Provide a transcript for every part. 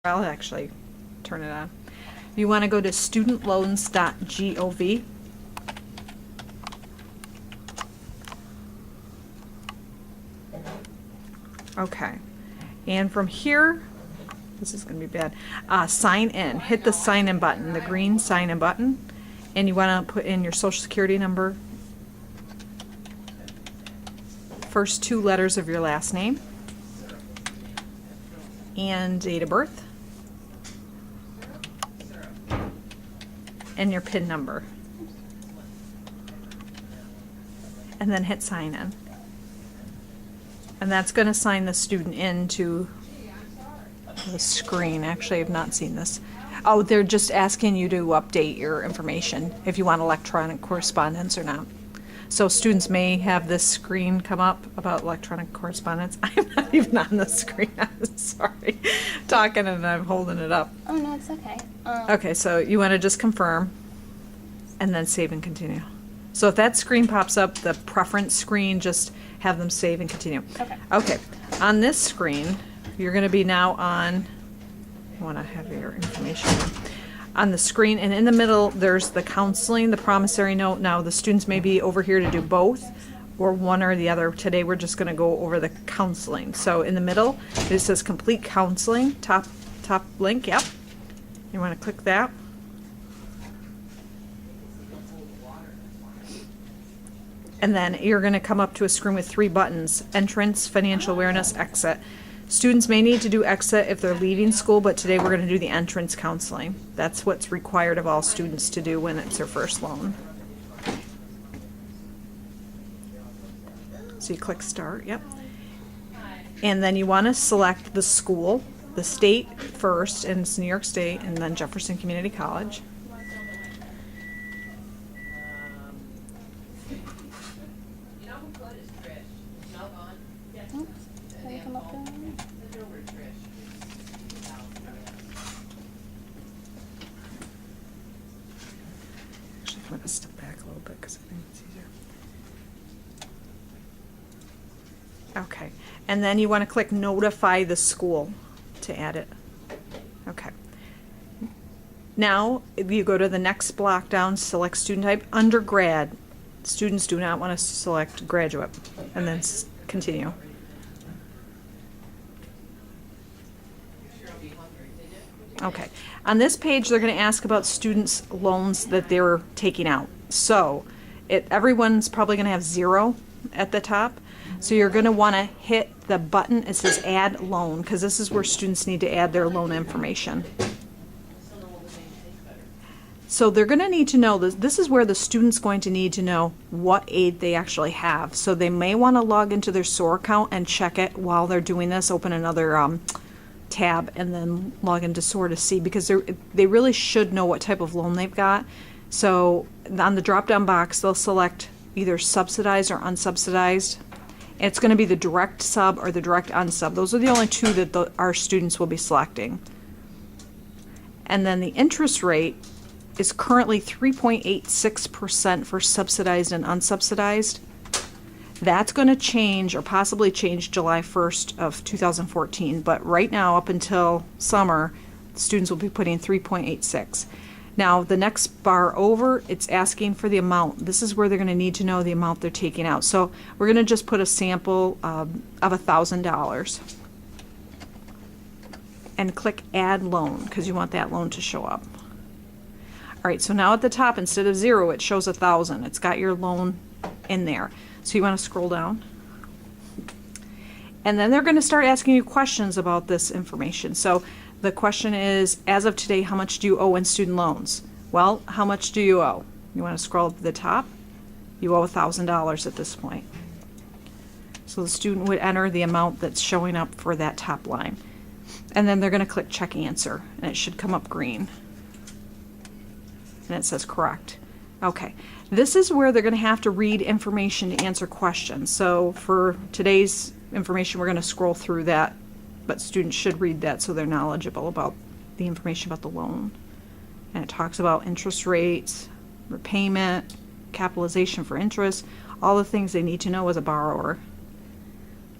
I'll actually turn it on. You want to go to studentloans.gov. Okay, and from here, this is going to be bad, sign in. Hit the sign in button, the green sign in button, and you want to put in your social security number, first 2 letters of your last name, and date of birth, and your PIN number, and then hit sign in. And that's going to sign the student into the screen. Actually, I've not seen this. Oh, they're just asking you to update your information if you want electronic correspondence or not. So students may have this screen come up about electronic correspondence. I'm not even on the screen. I'm sorry. Talking and I'm holding it up. Oh, no, it's okay. Okay, so you want to just confirm and then save and continue. So if that screen pops up, the preference screen, just have them save and continue. Okay. Okay, on this screen, you're going to be now on, I want to have your information on the screen, and in the middle there's the counseling, the promissory note. Now the students may be over here to do both or one or the other. Today we're just going to go over the counseling. So in the middle it says complete counseling, top link. Yep, you want to click that. And then you're going to come up to a screen with 3 buttons: entrance, financial awareness, exit. Students may need to do exit if they're leaving school, but today we're going to do the entrance counseling. That's what's required of all students to do when it's their first loan. So you click start, yep. And then you want to select the school, the state first, and it's New York State, and then Jefferson Community College. Can you come up there? Actually, I'm going to step back a little bit because I think it's easier. Okay, and then you want to click notify the school to add it. Okay. Now you go to the next block down, select student type, undergrad. Students do not want to select graduate, and then continue. Okay, on this page they're going to ask about students' loans that they're taking out. So everyone's probably going to have 0 at the top. So you're going to want to hit the button, it says add loan, because this is where students need to add their loan information. So they're going to need to know, this is where the student's going to need to know what aid they actually have. So they may want to log into their SOAR account and check it while they're doing this, open another tab and then log into SOAR to see, because they really should know what type of loan they've got. So on the drop down box they'll select either subsidized or unsubsidized. It's going to be the direct sub or the direct unsub. Those are the only 2 that our students will be selecting. And then the interest rate is currently 3.86% for subsidized and unsubsidized. That's going to change or possibly change July 1st of 2014, but right now up until summer, students will be putting 3.86. Now the next bar over, it's asking for the amount. This is where they're going to need to know the amount they're taking out. So we're going to just put a sample of $1,000 and click add loan because you want that loan to show up. All right, so now at the top, instead of 0, it shows 1,000. It's got your loan in there. So you want to scroll down. And then they're going to start asking you questions about this information. So the question is, as of today, how much do you owe in student loans? Well, how much do you owe? You want to scroll up to the top. You owe $1,000 at this point. So the student would enter the amount that's showing up for that top line. And then they're going to click check answer, and it should come up green. And it says correct. Okay, this is where they're going to have to read information to answer questions. So for today's information, we're going to scroll through that, but students should read that so they're knowledgeable about the information about the loan. And it talks about interest rates, repayment, capitalization for interest, all the things they need to know as a borrower.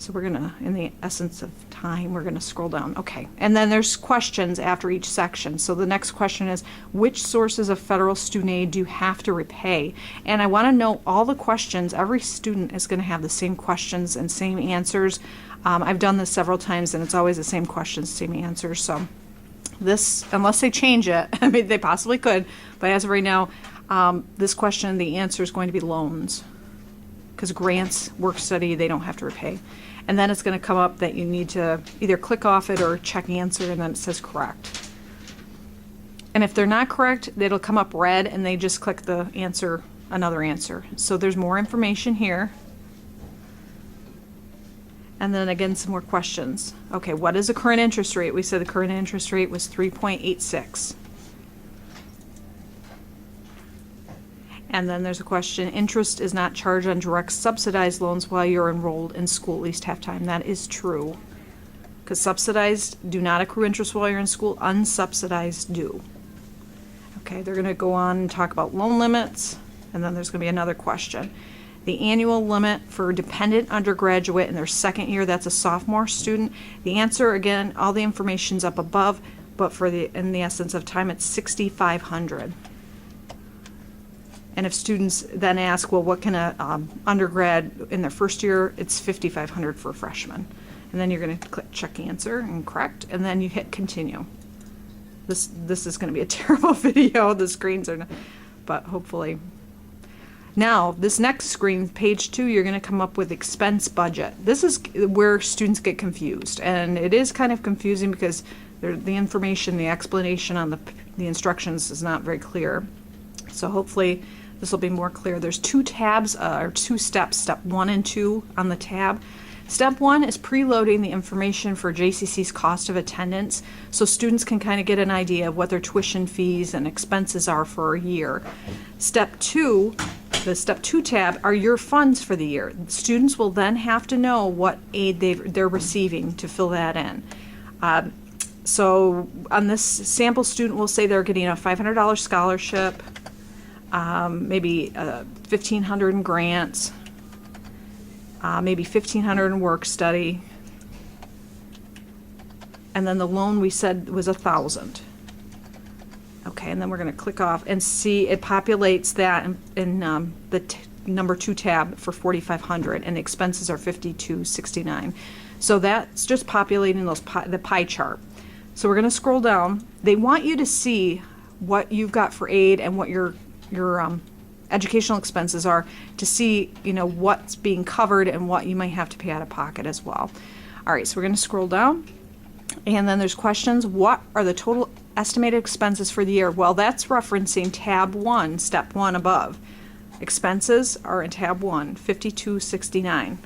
So we're gonna, in the essence of time, we're gonna scroll down. Okay, and then there's questions after each section. So the next question is, which sources of federal student aid do you have to repay? And I wanna know all the questions. Every student is gonna have the same questions and same answers. I've done this several times and it's always the same questions, same answers. So this, unless they change it, I mean, they possibly could, but as of right now, this question, the answer is going to be loans. Because grants, work study, they don't have to repay. And then it's going to come up that you need to either click off it or check answer, and then it says correct. And if they're not correct, it'll come up red, and they just click the answer, another answer. So there's more information here. And then again, some more questions. Okay, what is the current interest rate? We said the current interest rate was 3.86. And then there's a question, interest is not charged on direct subsidized loans while you're enrolled in school at least half time. That is true. Because subsidized do not accrue interest while you're in school, unsubsidized do. Okay, they're going to go on and talk about loan limits, and then there's going to be another question. The annual limit for dependent undergraduate in their second year, that's a sophomore student. The answer, again, all the information's up above, but for the in the essence of time, it's $6,500. And if students then ask, well, what can a undergrad in their first year, it's $5,500 for a freshman. And then you're going to click check answer and correct, and then you hit continue. This is going to be a terrible video. The screens are not, but hopefully. Now, this next screen, page 2, you're going to come up with expense budget. This is where students get confused, and it is kind of confusing because the information, the explanation on the instructions is not very clear. So hopefully this will be more clear. There's 2 tabs, or 2 steps, step 1 and 2 on the tab. Step 1 is preloading the information for JCC's cost of attendance, so students can kind of get an idea of what their tuition fees and expenses are for a year. Step 2, the step 2 tab, are your funds for the year. Students will then have to know what aid they're receiving to fill that in. So on this sample, student will say they're getting a $500 scholarship, maybe $1,500 in grants, maybe $1,500 in work study, and then the loan we said was $1,000. Okay, and then we're going to click off and see it populates that in the number 2 tab for $4,500, and the expenses are $5,269. So that's just populating those the pie chart. So we're going to scroll down. They want you to see what you've got for aid and what your educational expenses are, to see, you know, what's being covered and what you might have to pay out of pocket as well. All right, so we're going to scroll down, and then there's questions. What are the total estimated expenses for the year? Well, that's referencing tab 1, step 1 above. Expenses are in tab 1, $5,269.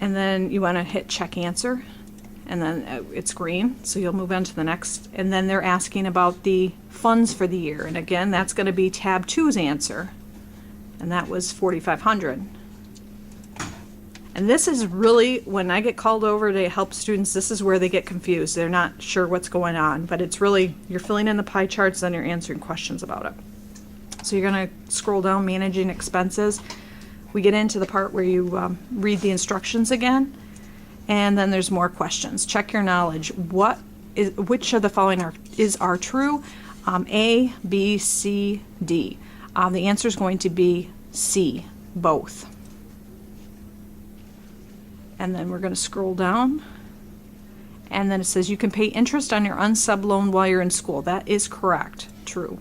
And then you want to hit check answer, and then it's green, so you'll move on to the next. And then they're asking about the funds for the year, and again, that's going to be tab 2's answer, and that was $4,500. And this is really, when I get called over to help students, this is where they get confused. They're not sure what's going on, but it's really, you're filling in the pie charts, then you're answering questions about it. So you're going to scroll down, managing expenses. We get into the part where you read the instructions again, and then there's more questions. Check your knowledge. Which of the following are true? A, B, C, D. The answer is going to be C, both. And then we're going to scroll down, and then it says you can pay interest on your unsub loan while you're in school. That is correct, true.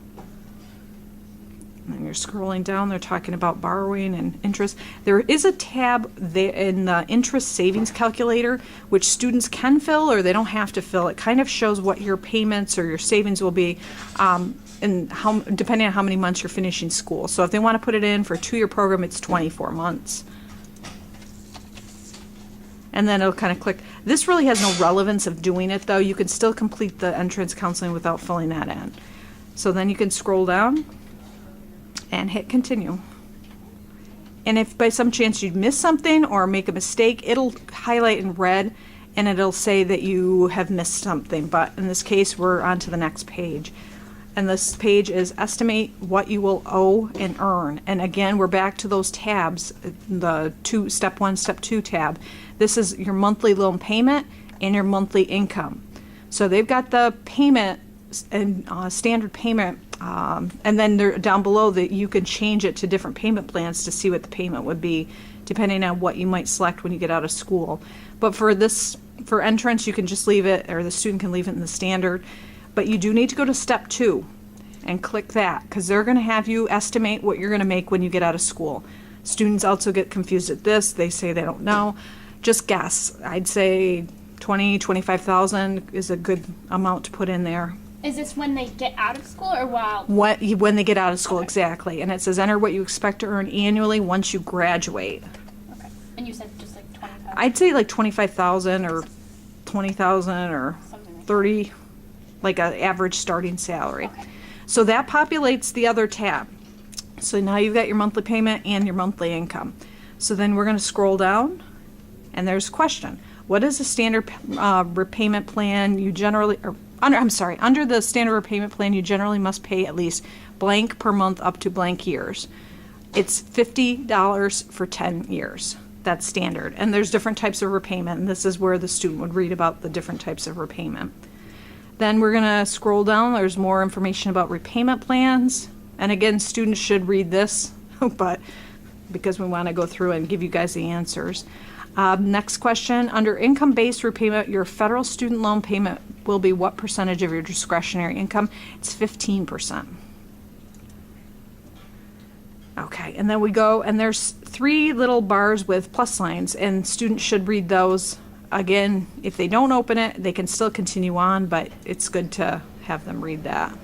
And then you're scrolling down, they're talking about borrowing and interest. There is a tab there in the interest savings calculator, which students can fill or they don't have to fill. It kind of shows what your payments or your savings will be, and how, depending on how many months you're finishing school. So if they want to put it in for a 2-year program, it's 24 months. And then it'll kind of click. This really has no relevance of doing it, though. You can still complete the entrance counseling without filling that in. So then you can scroll down and hit continue. And if by some chance you miss something or make a mistake, it'll highlight in red and it'll say that you have missed something. But in this case, we're on to the next page. And this page is estimate what you will owe and earn. And again, we're back to those tabs, the step 1, step 2 tab. This is your monthly loan payment and your monthly income. So they've got the payment and standard payment, and then they're down below that you can change it to different payment plans to see what the payment would be, depending on what you might select when you get out of school. But for entrance, you can just leave it, or the student can leave it in the standard. But you do need to go to step 2 and click that, because they're going to have you estimate what you're going to make when you get out of school. Students also get confused at this. They say they don't know. Just guess. I'd say 20, 25,000 is a good amount to put in there. Is this when they get out of school or while? When they get out of school, Okay. exactly. And it says enter what you expect to earn annually once you graduate. Okay. And you said just like 25? I'd say like 25,000 or 20,000 or Something like that. 30, like an average starting salary. Okay. So that populates the other tab. So now you've got your monthly payment and your monthly income. So then we're going to scroll down, and there's a question. What is the standard repayment plan you generally, or under the standard repayment plan, you generally must pay at least blank per month up to blank years. It's $50 for 10 years. That's standard. And there's different types of repayment, and this is where the student would read about the different types of repayment. Then we're going to scroll down. There's more information about repayment plans. And again, students should read this, but because we want to go through and give you guys the answers. Next question, under income-based repayment, your federal student loan payment will be what percentage of your discretionary income? It's 15%. Okay, and then we go, and there's 3 little bars with plus signs, and students should read those. Again, if they don't open it, they can still continue on, but it's good to have them read that.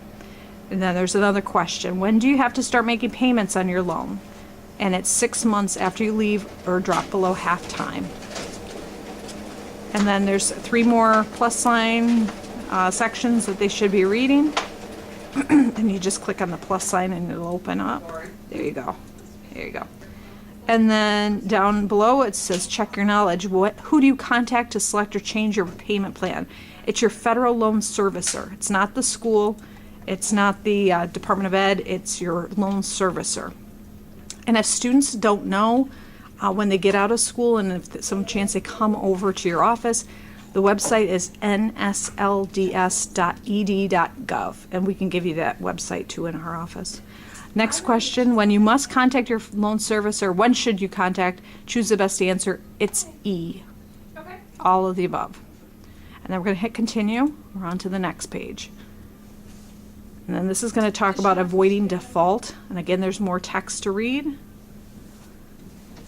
And then there's another question. When do you have to start making payments on your loan? And it's 6 months after you leave or drop below half-time. And then there's 3 more plus sign sections that they should be reading. And you just click on the plus sign and it'll open up. There you go. There you go. And then down below it says check your knowledge. Who do you contact to select or change your payment plan? It's your federal loan servicer. It's not the school. It's not the Department of Ed. It's your loan servicer. And if students don't know when they get out of school, and if there's some chance they come over to your office, the website is nslds.ed.gov, and we can give you that website too in our office. Next question, when you must contact your loan servicer, when should you contact? Choose the best answer. It's E. Okay. All of the above. And then we're going to hit continue. We're on to the next page. And then this is going to talk about avoiding default. And again, there's more text to read.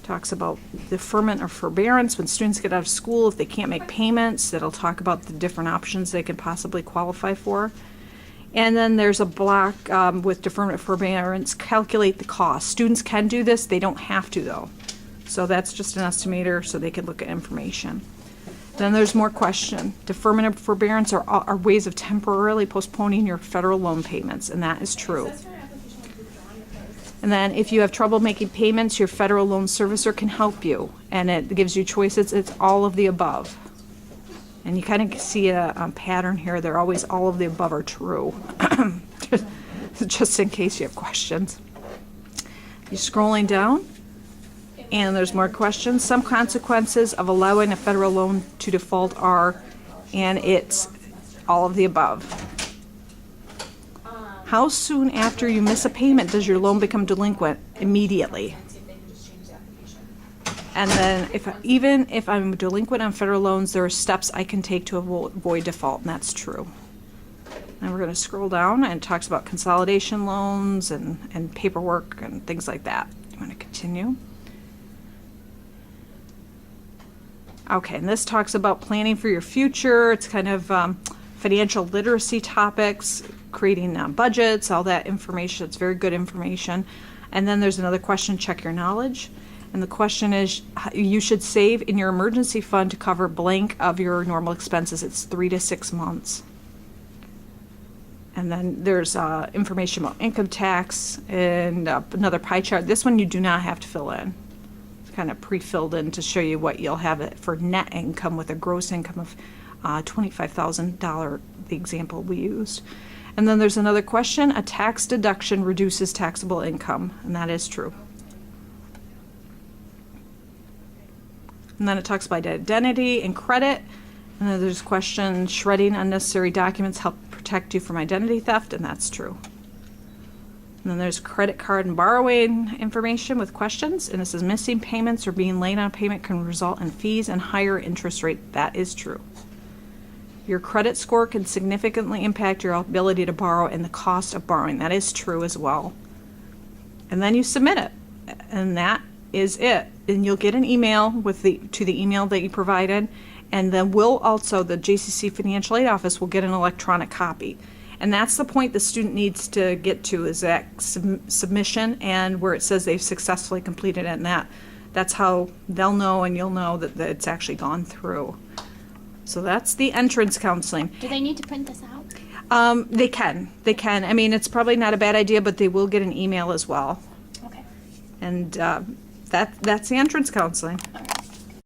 Talks about deferment or forbearance when students get out of school. If they can't make payments, it'll talk about the different options they can possibly qualify for. And then there's a block with deferment or forbearance, calculate the cost. Students can do this. They don't have to, though. So that's just an estimator so they can look at information. Then there's more question. Deferment and forbearance are ways of temporarily postponing your federal loan payments, and that is true. And then if you have trouble making payments, your federal loan servicer can help you, and it gives you choices. It's all of the above. And you kind of see a pattern here. They're always all of the above are true, just in case you have questions. You're scrolling down. And there's more questions. Some consequences of allowing a federal loan to default are, and it's all of the above. How soon after you miss a payment does your loan become delinquent? Immediately. And then even if I'm delinquent on federal loans, there are steps I can take to avoid default, and that's true. And we're going to scroll down, and it talks about consolidation loans and paperwork and things like that. I'm going to continue. Okay, and this talks about planning for your future. It's kind of financial literacy topics, creating budgets, all that information. It's very good information. And then there's another question, check your knowledge. And the question is, you should save in your emergency fund to cover blank of your normal expenses. It's 3 to 6 months. And then there's information about income tax and another pie chart. This one you do not have to fill in. Kind of pre-filled in to show you what you'll have it for net income with a gross income of $25,000, the example we used. And then there's another question, a tax deduction reduces taxable income, and that is true. And then it talks about identity and credit. And then there's a question, shredding unnecessary documents help protect you from identity theft, and that's true. And then there's credit card and borrowing information with questions, and it says missing payments or being late on a payment can result in fees and higher interest rate. That is true. Your credit score can significantly impact your ability to borrow and the cost of borrowing. That is true as well. And then you submit it, and that is it. And you'll get an email with to the email that you provided, and then we'll also, the JCC Financial Aid Office will get an electronic copy. And that's the point the student needs to get to, is that submission and where it says they've successfully completed it, and that's how they'll know and you'll know that it's actually gone through. So that's the entrance counseling. Do they need to print this out? They can. I mean, it's probably not a bad idea, but they will get an email as well. Okay. And that's the entrance counseling. All right.